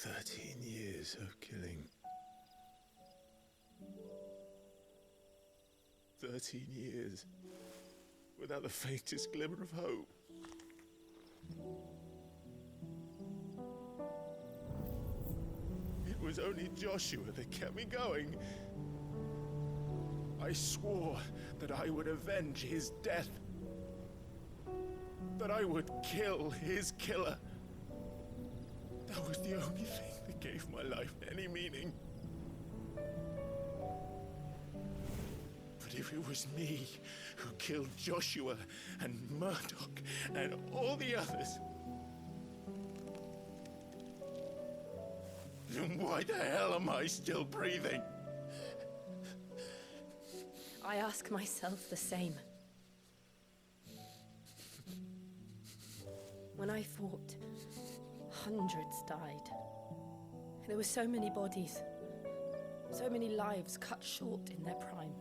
13 years of killing. 13 years without the faintest glimmer of hope. It was only Joshua that kept me going. I swore that I would avenge his death. That I would kill his killer. That was the only thing that gave my life any meaning. But if it was me who killed Joshua and Murdoch and all the others, then why the hell am I still breathing? I ask myself the same. When I fought, hundreds died. There were so many bodies, so many lives cut short in their prime.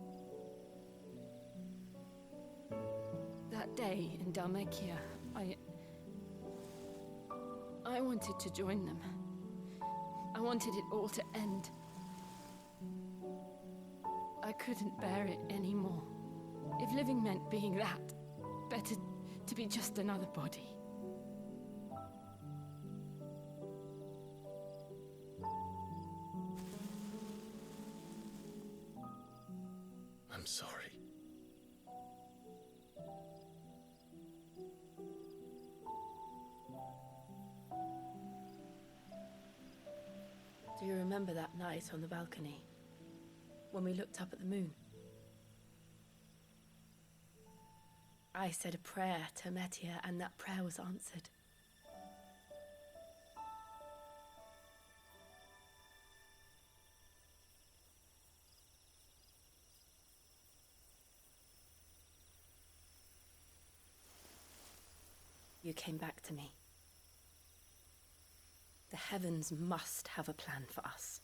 That day in Dalmekia, I wanted to join them. I wanted it all to end. I couldn't bear it anymore. If living meant being that, better to be just another body. I'm sorry. Do you remember that night on the balcony, when we looked up at the moon? I said a prayer to Metia, and that prayer was answered. You came back to me. The heavens must have a plan for us.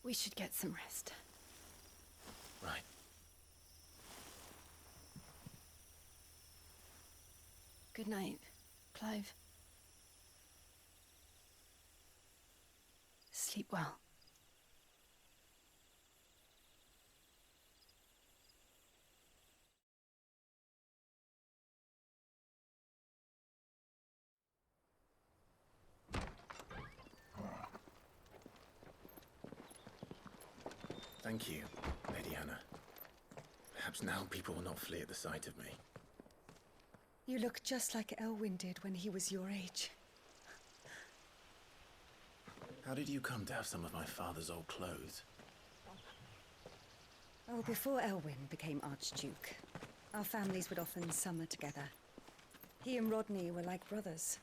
We should get some rest. Right. Good night, Clive. Sleep well. Thank you, Lady Hannah. Perhaps now people will not flee at the sight of me. You look just like Elwyn did when he was your age. How did you come to have some of my father's old clothes? Oh, before Elwyn became Archduke, our families would often summer together. He and Rodney were like brothers.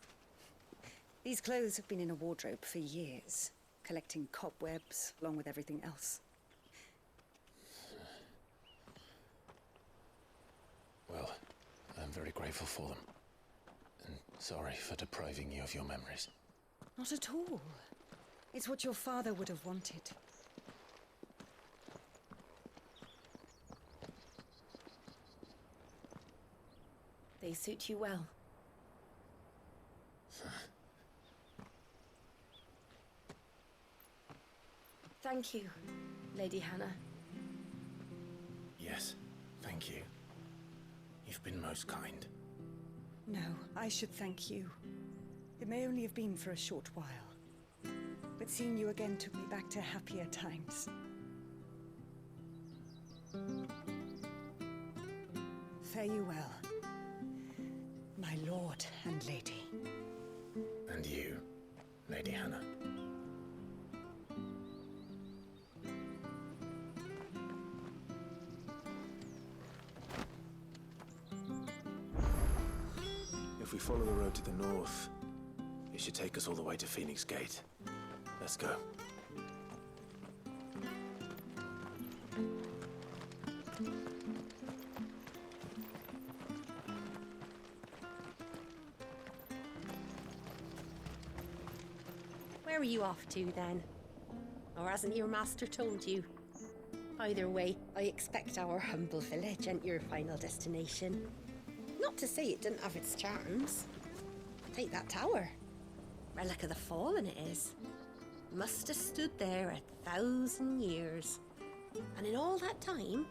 These clothes have been in a wardrobe for years, collecting cobwebs along with everything else. Well, I'm very grateful for them. And sorry for depriving you of your memories. Not at all. It's what your father would have wanted. They suit you well. Thank you, Lady Hannah. Yes, thank you. You've been most kind. No, I should thank you. It may only have been for a short while, but seeing you again took me back to happier times. Fare you well, my lord and lady. And you, Lady Hannah. If we follow the road to the north, it should take us all the way to Phoenix Gate. Let's go. Where are you off to, then? Or hasn't your master told you? Either way, I expect our humble village ain't your final destination. Not to say it didn't have its charms. Take that tower. Relic of the Fallen it is. Must have stood there 1,000 years. And in all that time,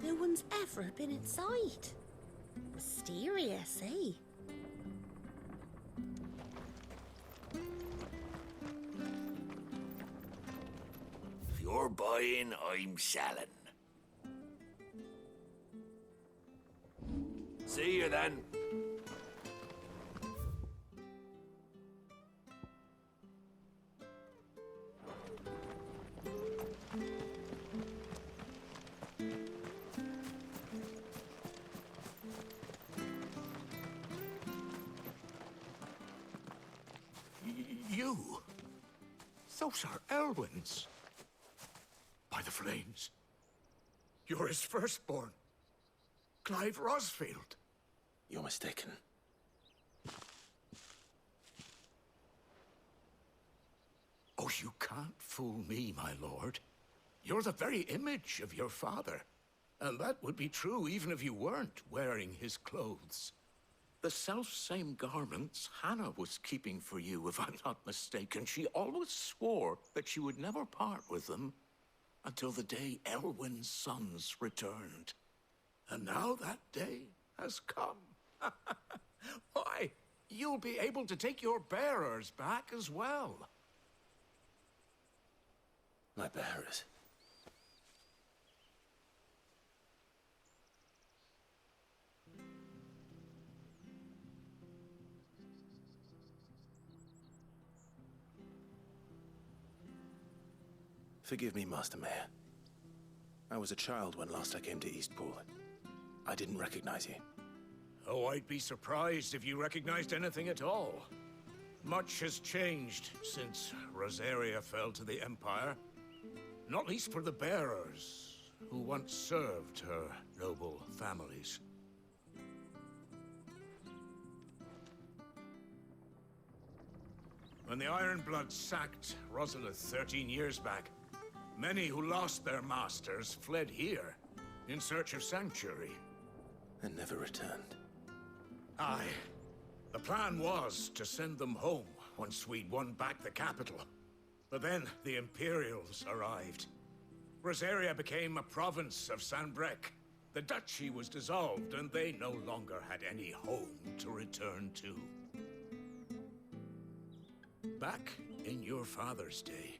no one's ever been inside. Mysterious, eh? If you're buying, I'm selling. See you then. You? Those are Elwyn's. By the flames. You're his firstborn. Clive Rosfield. You're mistaken. Oh, you can't fool me, my lord. You're the very image of your father. And that would be true even if you weren't wearing his clothes. The self-same garments Hannah was keeping for you, if I'm not mistaken. She always swore that she would never part with them until the day Elwyn's sons returned. And now that day has come. Why, you'll be able to take your bearers back as well. My bearers. Forgive me, Master Mayor. I was a child when last I came to Eastpool. I didn't recognize you. Oh, I'd be surprised if you recognized anything at all. Much has changed since Rosaria fell to the Empire. Not least for the bearers, who once served her noble families. When the Ironbloods sacked Rosalith 13 years back, many who lost their masters fled here in search of sanctuary. And never returned. Aye. The plan was to send them home once we'd won back the capital. But then the Imperials arrived. Rosaria became a province of Sanbreque. The duchy was dissolved, and they no longer had any home to return to. Back in your father's day,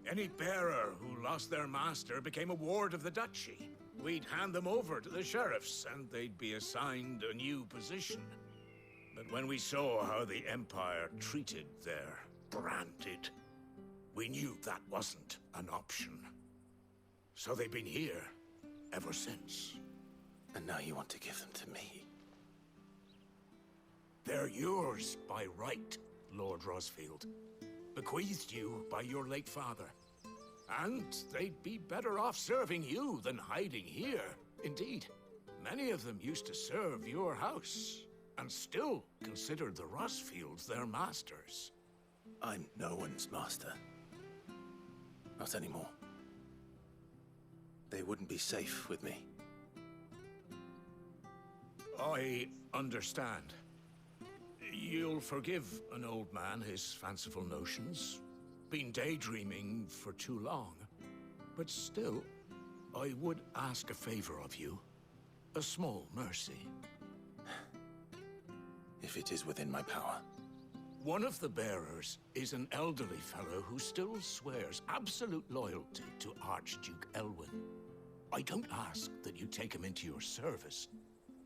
any bearer who lost their master became a ward of the duchy. We'd hand them over to the sheriffs, and they'd be assigned a new position. But when we saw how the Empire treated their branded, we knew that wasn't an option. So they've been here ever since. And now you want to give them to me? They're yours by right, Lord Rosfield. Bequeathed you by your late father. And they'd be better off serving you than hiding here. Indeed, many of them used to serve your house, and still considered the Rosfields their masters. I'm no one's master. Not anymore. They wouldn't be safe with me. I understand. You'll forgive an old man his fanciful notions. Been daydreaming for too long. But still, I would ask a favor of you. A small mercy. If it is within my power. One of the bearers is an elderly fellow who still swears absolute loyalty to Archduke Elwyn. I don't ask that you take him into your service,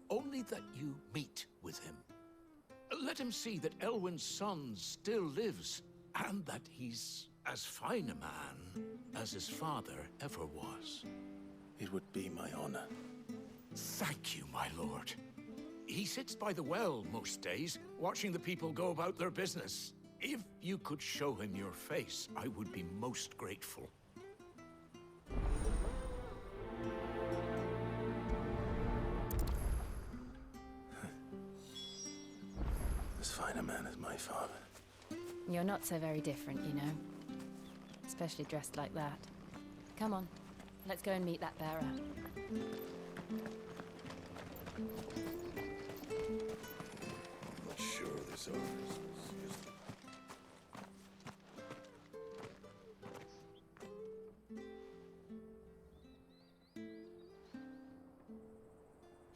only that you meet with him. Let him see that Elwyn's son still lives, and that he's as fine a man as his father ever was. It would be my honor. Thank you, my lord. He sits by the well most days, watching the people go about their business. If you could show him your face, I would be most grateful. As fine a man as my father. You're not so very different, you know. especially dressed like that. Come on, let's go and meet that bearer. I'm not sure this office was used.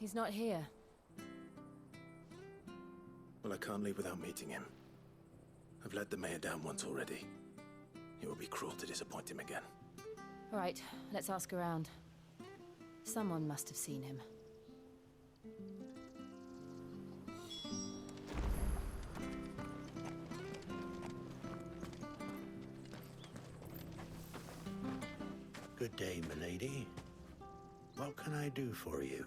He's not here. Well, I can't leave without meeting him. I've let the mayor down once already. It would be cruel to disappoint him again. All right, let's ask around. Someone must have seen him. Good day, milady. What can I do for you?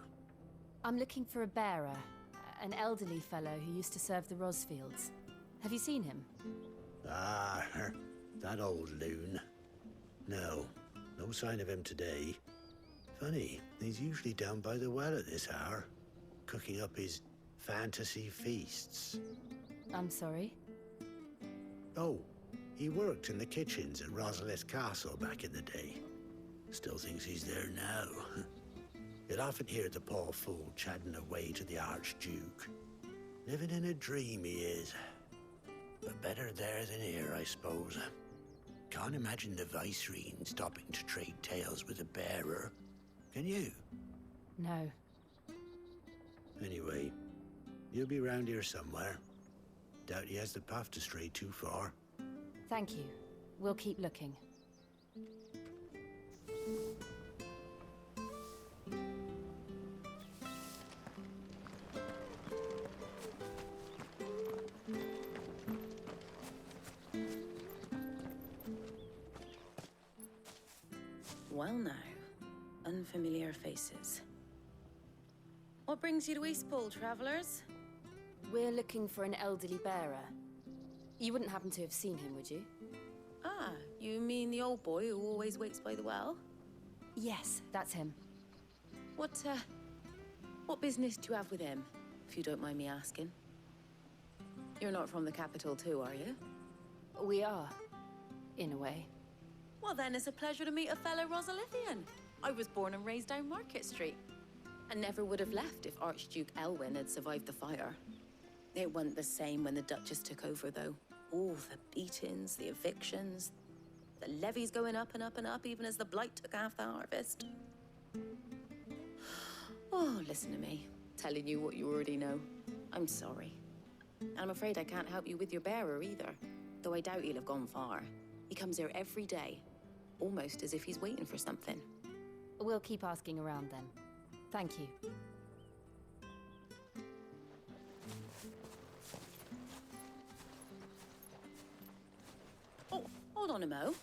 I'm looking for a bearer, an elderly fellow who used to serve the Rosfields. Have you seen him? Ah, that old loon. No sign of him today. Funny, he's usually down by the well at this hour, cooking up his fantasy feasts. I'm sorry? Oh, he worked in the kitchens at Rosalith Castle back in the day. Still thinks he's there now. You'll often hear the poor fool chatting away to the Archduke. Living in a dream he is. But better there than here, I suppose. Can't imagine the Vicereine stopping to trade tales with a bearer. Can you? No. Anyway, you'll be round here somewhere. Doubt he has the path to stray too far. Thank you. We'll keep looking. Well now, unfamiliar faces. What brings you to Eastpool, travellers? We're looking for an elderly bearer. You wouldn't happen to have seen him, would you? Ah, you mean the old boy who always waits by the well? Yes, that's him. What business do you have with him, if you don't mind me asking? You're not from the capital too, are you? We are, in a way. Well then, it's a pleasure to meet a fellow Rosalithian. I was born and raised down Market Street. And never would have left if Archduke Elwyn had survived the fire. It wasn't the same when the Duchess took over, though. All the beatings, the evictions, the levies going up and up and up, even as the blight took half the harvest. Oh, listen to me, telling you what you already know. I'm sorry. And I'm afraid I can't help you with your bearer either, though I doubt he'll have gone far. He comes here every day, almost as if he's waiting for something. We'll keep asking around then. Thank you. Oh, hold on a mo.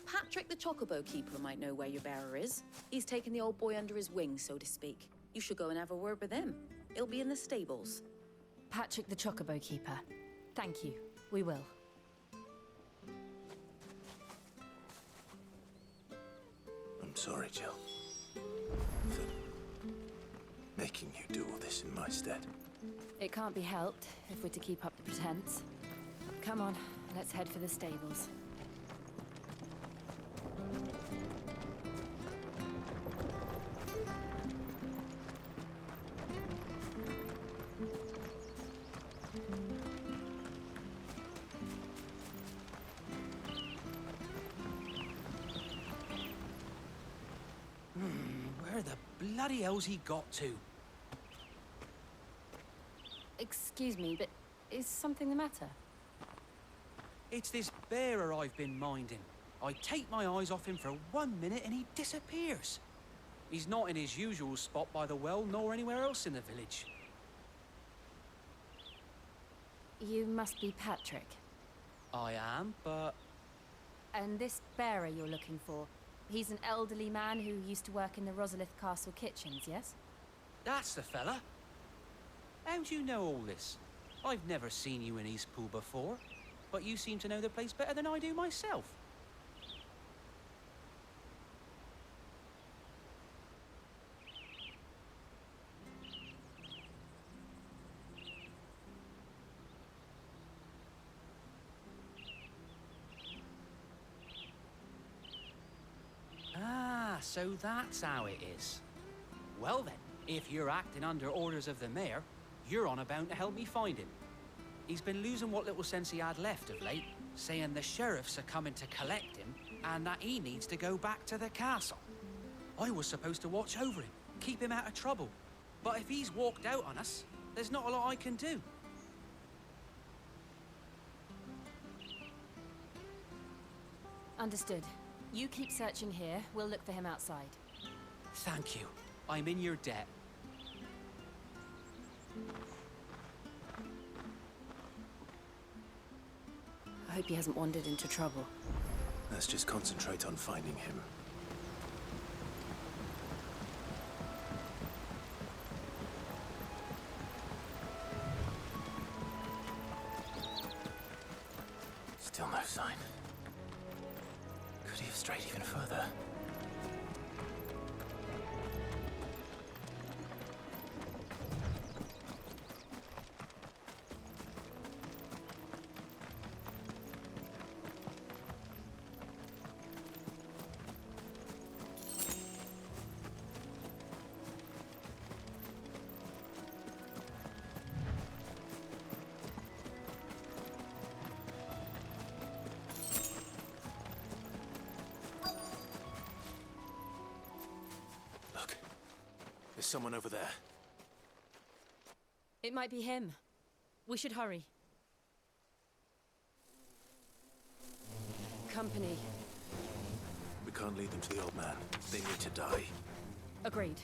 Patrick the Chocobo Keeper might know where your bearer is. He's taken the old boy under his wing, so to speak. You should go and have a word with him. He'll be in the stables. Patrick the Chocobo Keeper. Thank you. We will. I'm sorry, Jill. For making you do all this in my stead. It can't be helped if we're to keep up the pretense. Come on, let's head for the stables. Where the bloody hell's he got to? Excuse me, but is something the matter? It's this bearer I've been minding. I take my eyes off him for 1 minute and he disappears. He's not in his usual spot by the well, nor anywhere else in the village. You must be Patrick. I am, but And this bearer you're looking for, he's an elderly man who used to work in the Rosalith Castle kitchens, yes? that's the fella. How do you know all this? I've never seen you in Eastpool before, but you seem to know the place better than I do myself. So that's how it is. Well then, if you're acting under orders of the mayor, you're on about to help me find him. He's been losing what little sense he had left of late, saying the sheriffs are coming to collect him and that he needs to go back to the castle. I was supposed to watch over him, keep him out of trouble. But if he's walked out on us, there's not a lot I can do. Understood. You keep searching here, we'll look for him outside. Thank you. I'm in your debt. I hope he hasn't wandered into trouble. Let's just concentrate on finding him. Still no sign. Could he have strayed even further? There's someone over there. It might be him. We should hurry. Company. We can't lead them to the old man. They need to die. Agreed.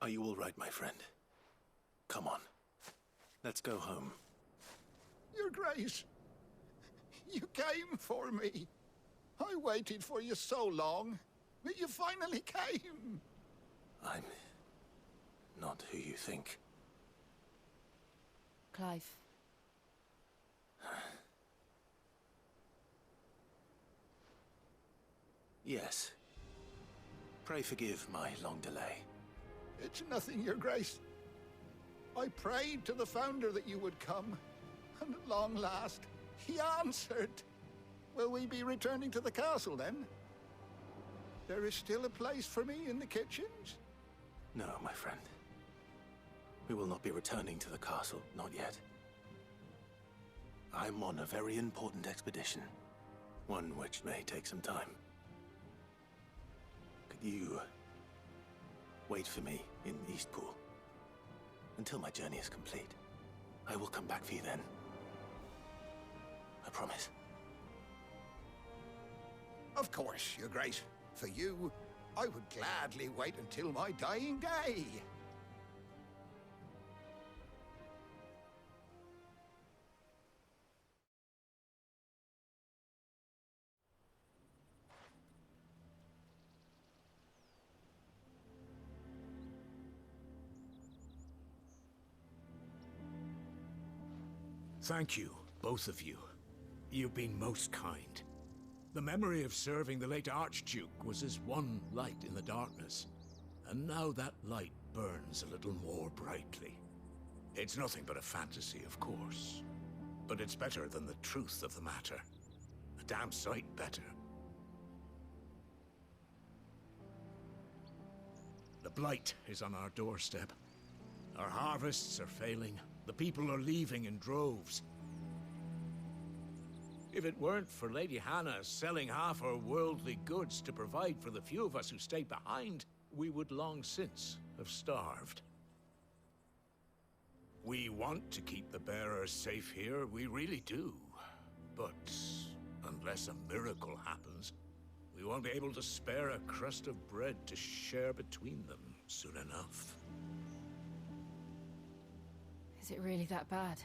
Are you all right, my friend? Come on. Let's go home. Your Grace, you came for me. I waited for you so long, but you finally came. I'm not who you think. Clive. Yes. Pray forgive my long delay. It's nothing, Your Grace. I prayed to the Founder that you would come, and at long last, he answered. Will we be returning to the castle, then? There is still a place for me in the kitchens? No, my friend. We will not be returning to the castle, not yet. I'm on a very important expedition, one which may take some time. Could you wait for me in Eastpool until my journey is complete? I will come back for you then. I promise. Of course, Your Grace. For you, I would gladly wait until my dying day. Thank you, both of you. You've been most kind. The memory of serving the late Archduke was as one light in the darkness, and now that light burns a little more brightly. It's nothing but a fantasy, of course, but it's better than the truth of the matter. A damn sight better. The blight is on our doorstep. Our harvests are failing. The people are leaving in droves. If it weren't for Lady Hannah selling half her worldly goods to provide for the few of us who stayed behind, we would long since have starved. We want to keep the bearers safe here, we really do. But unless a miracle happens, we won't be able to spare a crust of bread to share between them soon enough. Is it really that bad?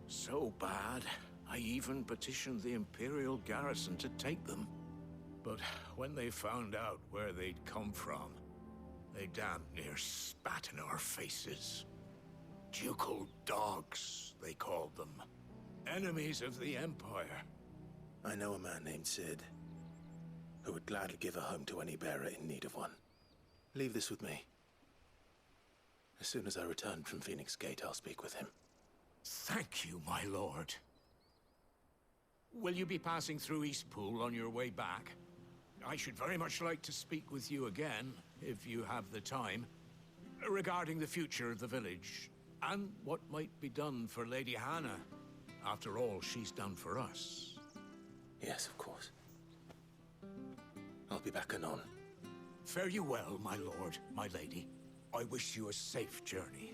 So bad, I even petitioned the Imperial garrison to take them. But when they found out where they'd come from, they damn near spat in our faces. Ducal dogs, they called them. Enemies of the Empire. I know a man named Sid, who would gladly give a home to any bearer in need of one. Leave this with me. As soon as I return from Phoenix Gate, I'll speak with him. Thank you, my lord. Will you be passing through Eastpool on your way back? I should very much like to speak with you again, if you have the time, regarding the future of the village, and what might be done for Lady Hannah, after all she's done for us. Yes, of course. I'll be back anon. Fare you well, my lord, my lady. I wish you a safe journey.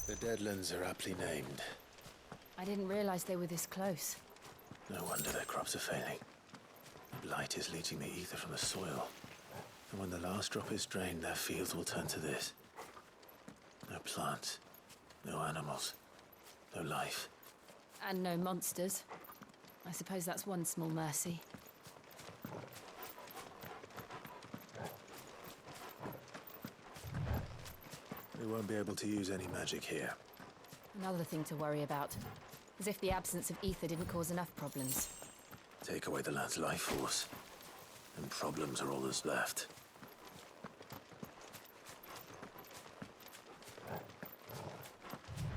The Deadlands are aptly named. I didn't realize they were this close. No wonder their crops are failing. The blight is leaching the ether from the soil. And when the last drop is drained, their fields will turn to this. No plants, no animals, no life. And no monsters. I suppose that's one small mercy. We won't be able to use any magic here. Another thing to worry about. As if the absence of ether didn't cause enough problems. Take away the lad's life force, and problems are all that's left.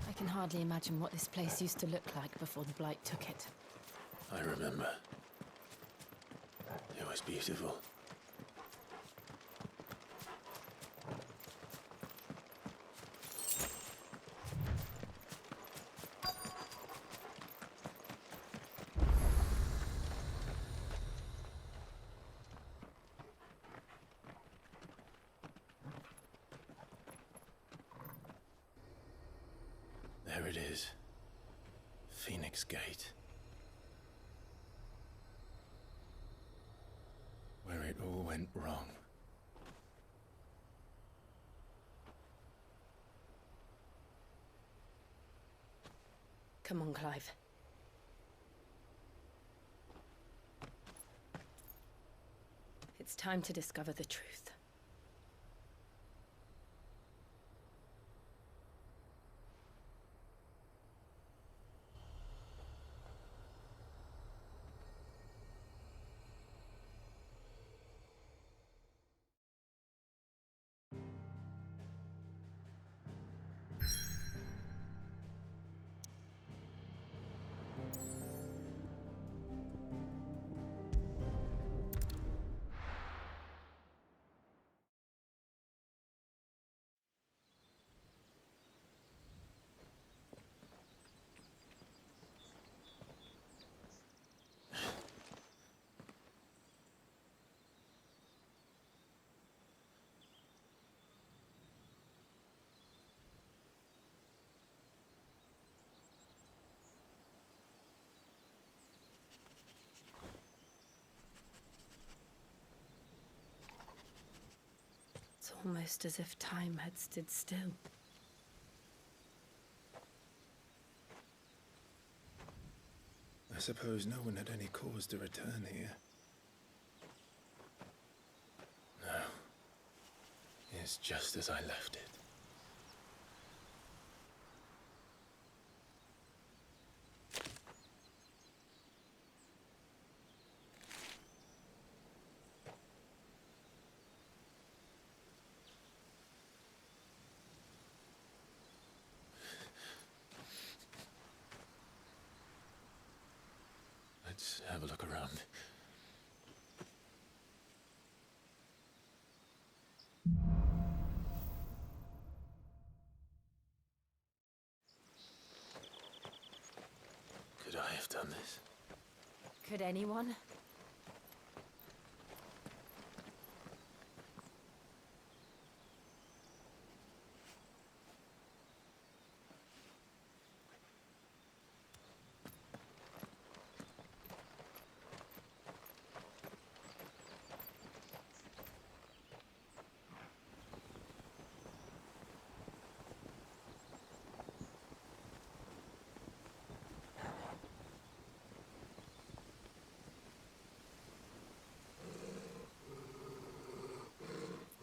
I can hardly imagine what this place used to look like before the Blight took it. I remember. It was beautiful. There it is. Phoenix Gate. Where it all went wrong. Come on, Clive. It's time to discover the truth. Almost as if time had stood still. I suppose no one had any cause to return here. No. It's just as I left it. Let's have a look around. Could I have done this? Could anyone?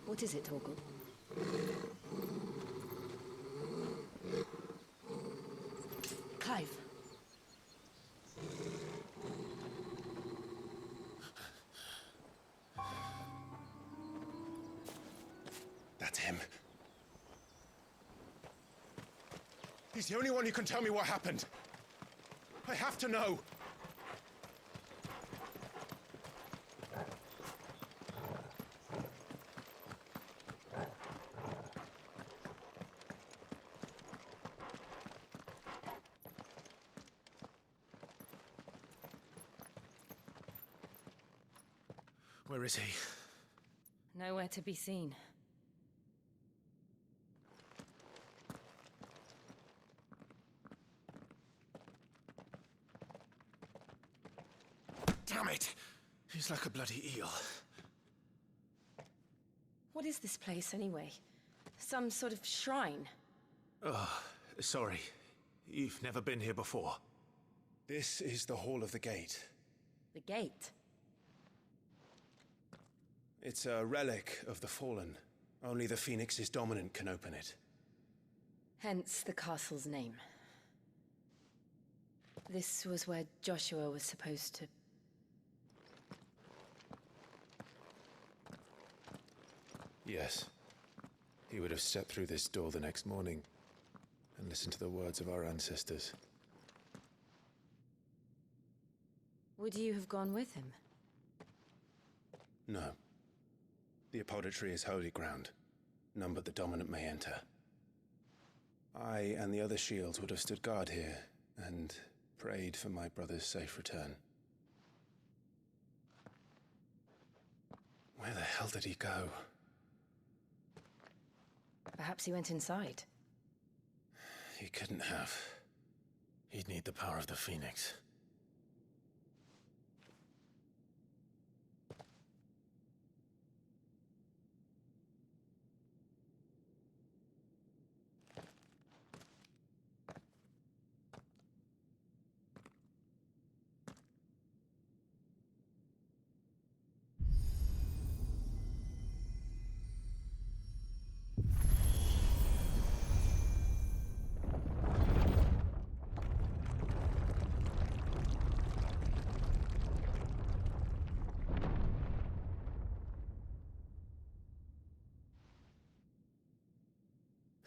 What is it, Torgal? Clive. That's him. He's the only one who can tell me what happened. I have to know. Where is he? Nowhere to be seen. Damn it! He's like a bloody eel. What is this place, anyway? Some sort of shrine? Oh, sorry. You've never been here before. This is the Hall of the Gate. The gate? It's a relic of the Fallen. Only the Phoenix's dominant can open it. Hence the castle's name. This was where Joshua was supposed to... Yes. He would have stepped through this door the next morning and listened to the words of our ancestors. Would you have gone with him? No. The apodatory is holy ground. None but the dominant may enter. I and the other shields would have stood guard here and prayed for my brother's safe return. Where the hell did he go? Perhaps he went inside. He couldn't have. He'd need the power of the Phoenix.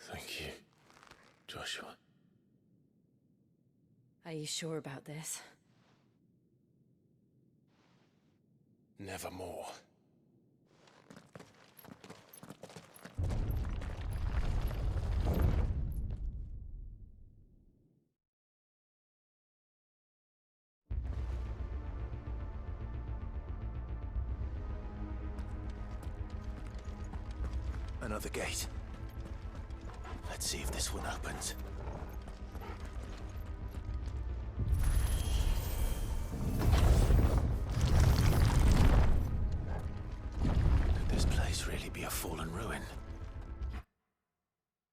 Thank you, Joshua. Are you sure about this? Nevermore. Another gate. Let's see if this one opens.